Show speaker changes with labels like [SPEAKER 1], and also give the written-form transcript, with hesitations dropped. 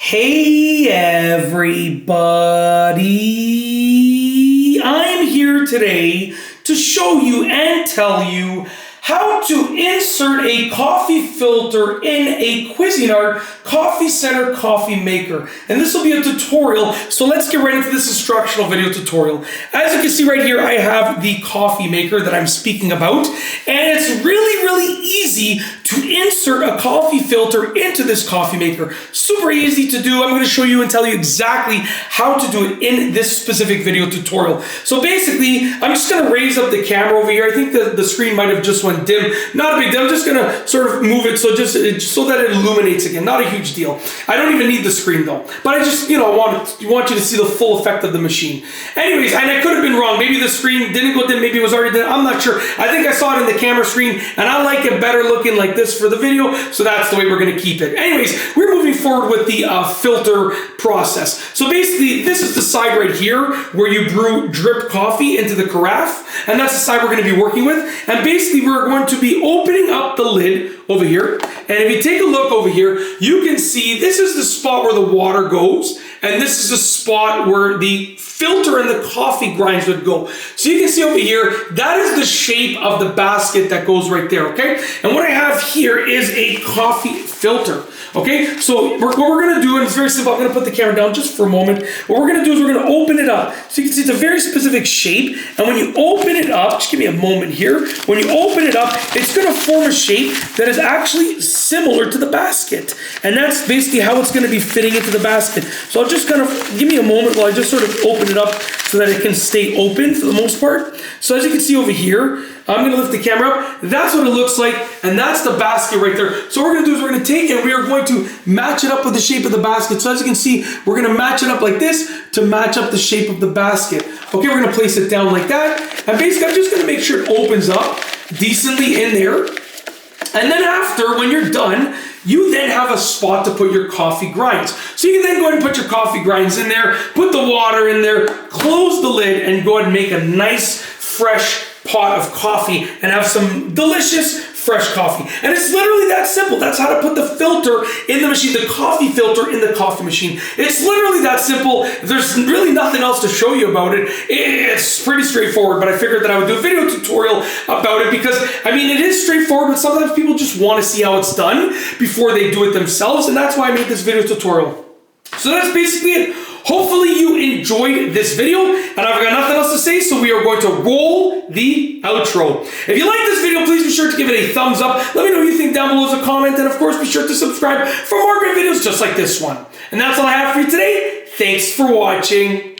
[SPEAKER 1] Hey everybody, I'm here today to show you and tell you how to insert a coffee filter in a Cuisinart coffee center coffee maker. And this will be a tutorial, so let's get right into this instructional video tutorial. As you can see right here, I have the coffee maker that I'm speaking about, and it's really easy to insert a coffee filter into this coffee maker. Super easy to do. I'm going to show you and tell you exactly how to do it in this specific video tutorial. So basically, I'm just going to raise up the camera over here. I think the screen might have just went dim. Not a big deal. I'm just going to sort of move it so so that it illuminates again. Not a huge deal. I don't even need the screen though. But I just, want you to see the full effect of the machine. Anyways, and I could have been wrong. Maybe the screen didn't go dim. Maybe it was already dim. I'm not sure. I think I saw it in the camera screen, and I like it better looking like this for the video, so that's the way we're going to keep it. Anyways, we're moving forward with the filter process. So basically, this is the side right here where you drip coffee into the carafe, and that's the side we're going to be working with. And basically, we're going to be opening up the lid over here. And if you take a look over here, you can see this is the spot where the water goes, and this is the spot where the filter and the coffee grinds would go. So you can see over here, that is the shape of the basket that goes right there, okay? And what I have here is a coffee filter, okay? So what we're gonna do, and it's very simple, I'm gonna put the camera down just for a moment. What we're gonna do is we're gonna open it up. So you can see it's a very specific shape, and when you open it up, just give me a moment here. When you open it up, it's gonna form a shape that is actually similar to the basket. And that's basically how it's gonna be fitting into the basket. So I'll just kind of, give me a moment while I just sort of open it up so that it can stay open for the most part. So as you can see over here, I'm gonna lift the camera up. That's what it looks like, and that's the basket right there. So what we're gonna do is we're gonna take it and we are going to match it up with the shape of the basket. So as you can see, we're gonna match it up like this to match up the shape of the basket. Okay, we're gonna place it down like that. And basically, I'm just gonna make sure it opens up decently in there. And then after, when you're done, you then have a spot to put your coffee grinds. So you can then go ahead and put your coffee grinds in there, put the water in there, close the lid, and go ahead and make a nice, fresh pot of coffee and have some delicious, fresh coffee. And it's literally that simple. That's how to put the filter in the machine, the coffee filter in the coffee machine. It's literally that simple. There's really nothing else to show you about it. It's pretty straightforward, but I figured that I would do a video tutorial about it because, I mean, it is straightforward, but sometimes people just want to see how it's done before they do it themselves, and that's why I made this video tutorial. So that's basically it. Hopefully you enjoyed this video, and I've got nothing else to say, so we are going to roll the outro. If you like this video, please be sure to give it a thumbs up. Let me know what you think down below as a comment, and of course, be sure to subscribe for more great videos just like this one. And that's all I have for you today. Thanks for watching.